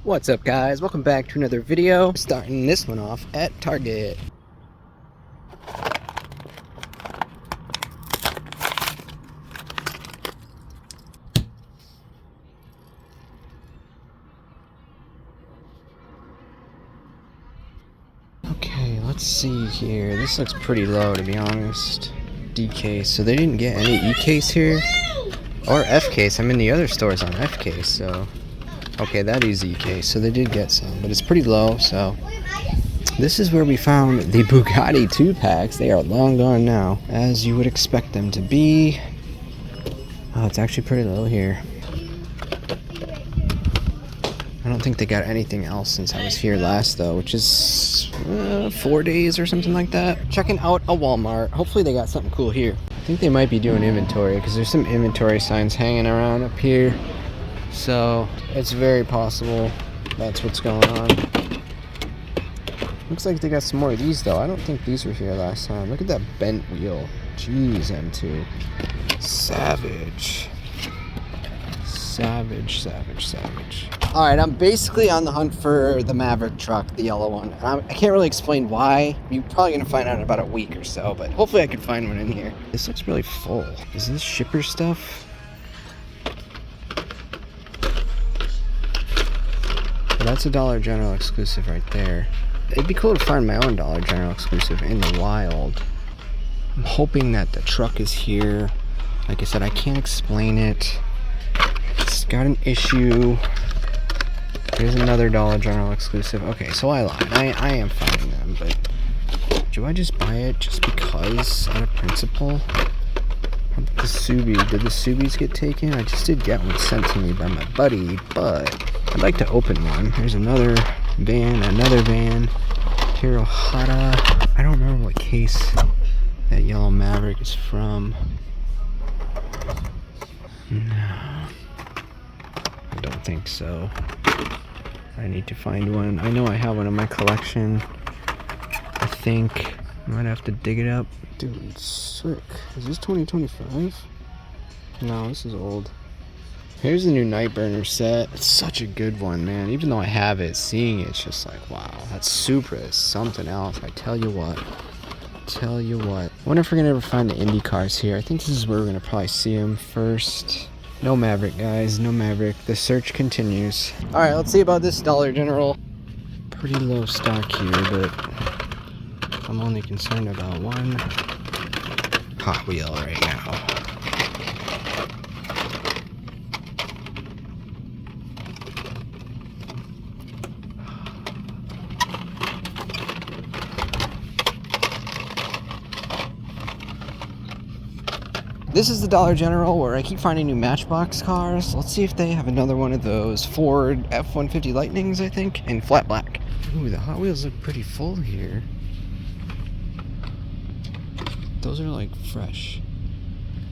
What's up, guys? Welcome back to another video. Starting this one off at Target. Okay, let's see here. This looks pretty low, to be honest. D case. So they didn't get any E case here? Or F case. I'm in the other stores on F case, so... Okay, that is E case, so they did get some, but it's pretty low, so... This is where we found the Bugatti 2-packs. They are long gone now, as you would expect them to be. Oh, it's actually pretty low here. I don't think they got anything else since I was here last, though, which is 4 days or something like that. Checking out a Walmart. Hopefully they got something cool here. I think they might be doing inventory, because there's some inventory signs hanging around up here. So, it's very possible that's what's going on. Looks like they got some more of these, though. I don't think these were here last time. Look at that bent wheel. Jeez, M2. Savage. Savage, savage, savage. Alright, I'm basically on the hunt for the Maverick truck, the yellow one. I can't really explain why. You're probably going to find out in about a week or so, but hopefully I can find one in here. This looks really full. Is this shipper stuff? Well, that's a Dollar General exclusive right there. It'd be cool to find my own Dollar General exclusive in the wild. I'm hoping that the truck is here. Like I said, I can't explain it. It's got an issue. There's another Dollar General exclusive. Okay, so I lied. I am finding them, but do I just buy it just because out of principle? The Subi. Did the Subis get taken? I just did get one sent to me by my buddy, but I'd like to open one. There's another van, Hirohata. I don't remember what case that yellow Maverick is from. No, I don't think so. I need to find one. I know I have one in my collection. I think I might have to dig it up. Dude, sick. Is this 2025? No, this is old. Here's the new Nightburner set. It's such a good one, man. Even though I have it, seeing it's just like, wow, that Supra is something else. I tell you what. I wonder if we're gonna ever find the Indy cars here. I think this is where we're gonna probably see them first. No Maverick, guys. No Maverick. The search continues. Alright, let's see about this Dollar General. Pretty low stock here, but I'm only concerned about one Hot Wheel right now. This is the Dollar General where I keep finding new Matchbox cars. Let's see if they have another one of those Ford F-150 Lightnings, I think, in flat black. Ooh, the Hot Wheels look pretty full here. Those are like fresh.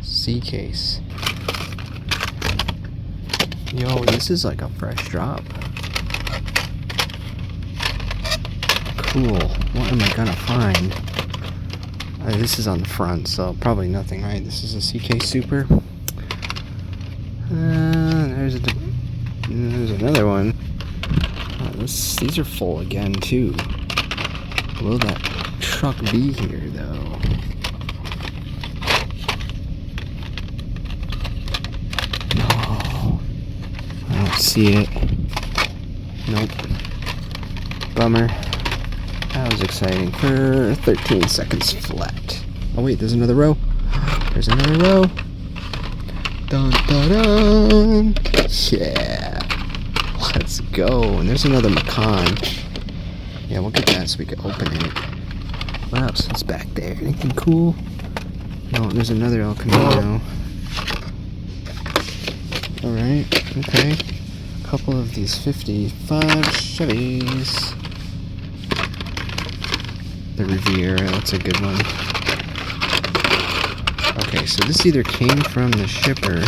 C case. Yo, this is like a fresh drop. Cool. What am I gonna find? This is on the front, so probably nothing, right? This is a CK Super. There's another one. These are full again, too. Will that truck be here, though? No. I don't see it. Nope. Bummer. That was exciting for 13 seconds flat. Oh wait, there's another row. There's another row. Dun dun dun. Yeah. Let's go. And there's another Macan. Yeah, we'll get that so we can open it. What else is back there? Anything cool? No, there's another El Camino. Alright, okay. A couple of these 55 Chevys. The Riviera, that's a good one. Okay, so this either came from the shipper.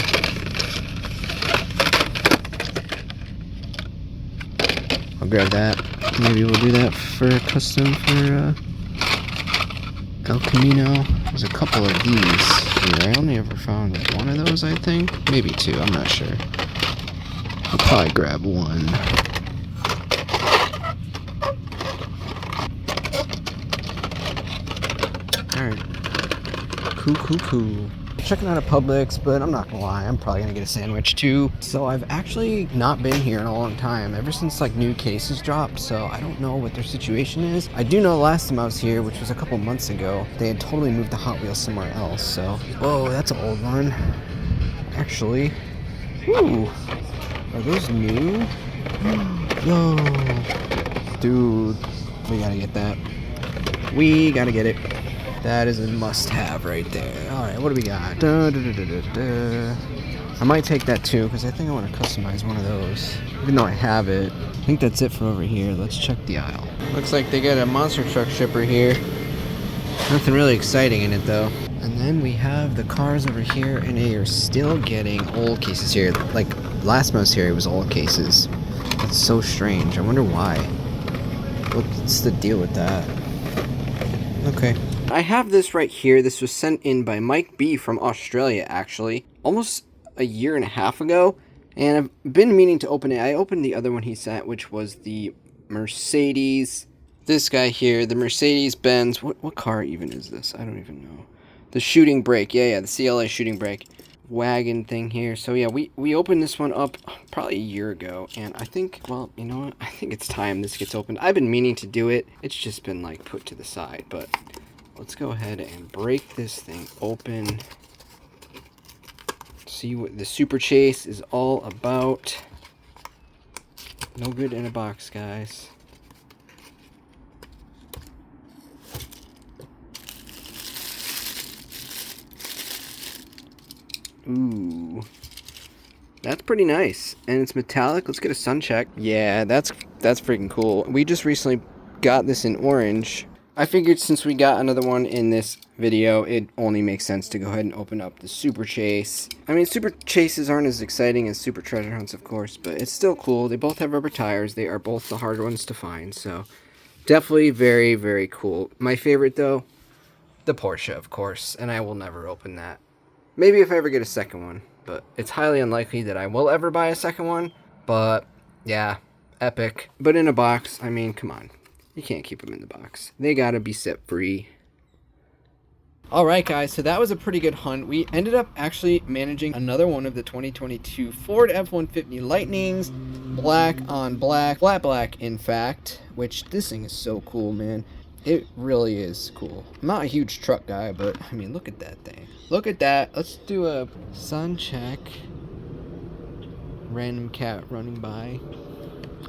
I'll grab that. Maybe we'll do that for a custom for El Camino. There's a couple of these here. I only ever found one of those, I think. Maybe two, I'm not sure. I'll probably grab one. Cool. Checking out a Publix, but I'm not gonna lie, I'm probably gonna get a sandwich too. So I've actually not been here in a long time, ever since like new cases dropped, so I don't know what their situation is. I do know last time I was here, which was a couple months ago, they had totally moved the Hot Wheels somewhere else, so. Whoa, that's an old one. Actually. Ooh. Are those new? Yo. Dude, we gotta get that. We gotta get it. That is a must-have right there. Alright, what do we got? I might take that too, because I think I want to customize one of those. Even though I have it. I think that's it from over here. Let's check the aisle. Looks like they got a monster truck shipper here. Nothing really exciting in it though. And then we have the cars over here, and they are still getting old cases here. Like, last time I was here, it was old cases. That's so strange. I wonder why. What's the deal with that? Okay. I have this right here. This was sent in by Mike B from Australia, actually. Almost a year and a half ago. And I've been meaning to open it. I opened the other one he sent, which was the Mercedes. This guy here, the Mercedes-Benz. What car even is this? I don't even know. The shooting brake. Yeah, the CLA shooting brake wagon thing here. So yeah, we opened this one up probably a year ago, and I think, well, you know what? I think it's time this gets opened. I've been meaning to do it. It's just been like put to the side, but let's go ahead and break this thing open. See what the Super Chase is all about. No good in a box, guys. Ooh, that's pretty nice, and it's metallic. Let's get a sun check. Yeah, that's freaking cool. We just recently got this in orange. I figured since we got another one in this video, it only makes sense to go ahead and open up the Super Chase. I mean, Super Chases aren't as exciting as Super Treasure Hunts, of course, but it's still cool. They both have rubber tires. They are both the hard ones to find, so definitely very, very cool. My favorite, though, the Porsche, of course, and I will never open that. Maybe if I ever get a second one, but it's highly unlikely that I will ever buy a second one, but yeah, epic. But in a box, I mean, come on. You can't keep them in the box. They gotta be set free. Alright guys, so that was a pretty good hunt. We ended up actually managing another one of the 2022 Ford F-150 Lightnings. Black on black, flat black in fact, which this thing is so cool, man. It really is cool. I'm not a huge truck guy, but I mean, look at that thing. Look at that. Let's do a sun check. Random cat running by.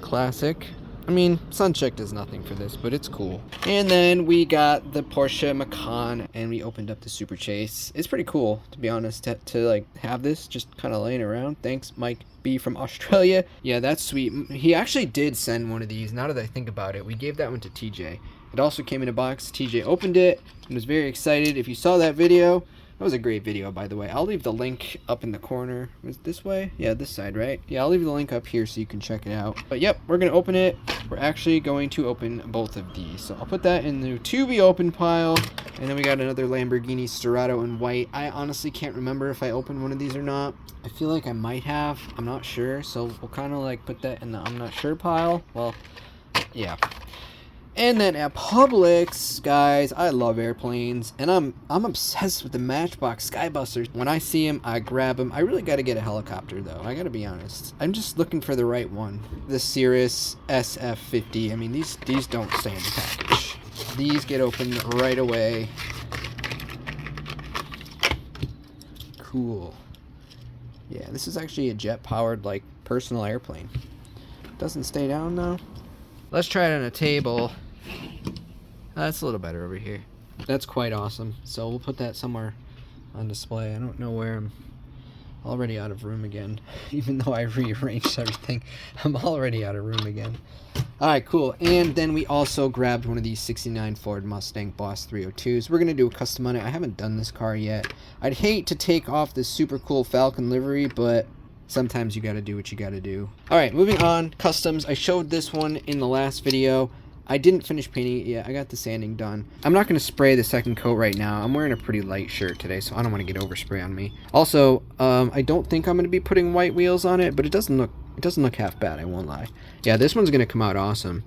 Classic. I mean, sun check does nothing for this, but it's cool. And then we got the Porsche Macan, and we opened up the Super Chase. It's pretty cool, to be honest, to like have this just kind of laying around. Thanks, Mike B from Australia. Yeah, that's sweet. He actually did send one of these. Now that I think about it, we gave that one to TJ. It also came in a box. TJ opened it and was very excited. If you saw that video, that was a great video, by the way. I'll leave the link up in the corner. Was it this way? Yeah, this side, right? Yeah, I'll leave the link up here so you can check it out. But yep, we're going to open it. We're actually going to open both of these. So I'll put that in the to be open pile. And then we got another Lamborghini Storado in white. I honestly can't remember if I opened one of these or not. I feel like I might have. I'm not sure. So we'll kind of like put that in the I'm not sure pile. Well, yeah. And then at Publix, guys, I love airplanes, and I'm obsessed with the Matchbox Skybusters. When I see them, I grab them. I really got to get a helicopter, though. I got to be honest. I'm just looking for the right one. The Cirrus SF50. I mean, these don't stay in the package. These get opened right away. Cool. Yeah, this is actually a jet-powered, like, personal airplane. Doesn't stay down, though. Let's try it on a table. That's a little better over here. That's quite awesome. So we'll put that somewhere on display. I don't know where. I'm already out of room again. Even though I rearranged everything, I'm already out of room again. Alright, cool. And then we also grabbed one of these 69 Ford Mustang Boss 302s. We're going to do a custom on it. I haven't done this car yet. I'd hate to take off this super cool Falcon livery, but sometimes you gotta do what you gotta do. Alright, moving on. Customs. I showed this one in the last video. I didn't finish painting it yet. I got the sanding done. I'm not going to spray the second coat right now. I'm wearing a pretty light shirt today, so I don't want to get overspray on me. Also, I don't think I'm going to be putting white wheels on it, but it doesn't look half bad, I won't lie. Yeah, this one's going to come out awesome.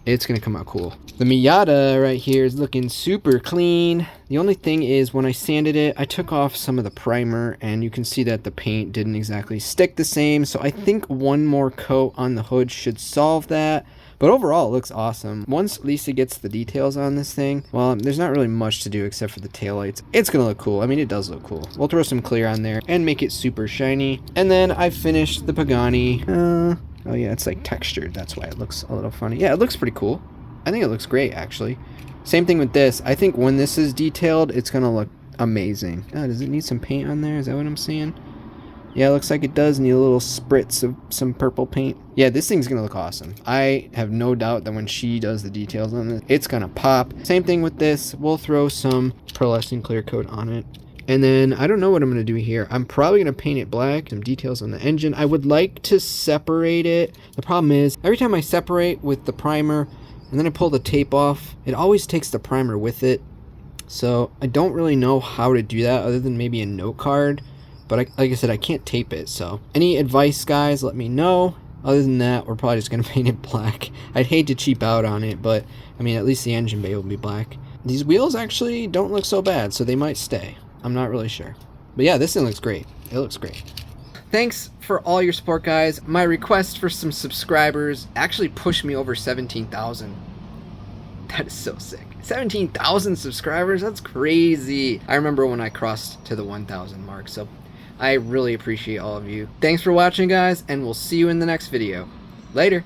it's gonna come out cool. The Miata right here is looking super clean. The only thing is when I sanded it, I took off some of the primer and you can see that the paint didn't exactly stick the same. So I think one more coat on the hood should solve that. But overall, it looks awesome. Once Lisa gets the details on this thing, well, there's not really much to do except for the taillights. It's gonna look cool. I mean, it does look cool. We'll throw some clear on there and make it super shiny. And then I finished the Pagani. Oh yeah, it's like textured. That's why it looks a little funny. Yeah, it looks pretty cool. I think it looks great, actually. Same thing with this. I think when this is detailed, it's gonna look amazing. Oh, does it need some paint on there? Is that what I'm seeing? Yeah, it looks like it does need a little spritz of some purple paint. Yeah, this thing's gonna look awesome. I have no doubt that when she does the details on this, it's gonna pop. Same thing with this. We'll throw some pearlescent clear coat on it. And then I don't know what I'm gonna do here. I'm probably gonna paint it black, some details on the engine. I would like to separate it. The problem is every time I separate with the primer and then I pull the tape off, it always takes the primer with it. So I don't really know how to do that other than maybe a note card. But like I said, I can't tape it, so any advice, guys, let me know. Other than that, we're probably just going to paint it black. I'd hate to cheap out on it, but, I mean, at least the engine bay will be black. These wheels actually don't look so bad, so they might stay. I'm not really sure. But yeah, this thing looks great. It looks great. Thanks for all your support, guys. My request for some subscribers actually pushed me over 17,000. That is so sick. 17,000 subscribers? That's crazy. I remember when I crossed to the 1,000 mark, so I really appreciate all of you. Thanks for watching, guys, and we'll see you in the next video. Later.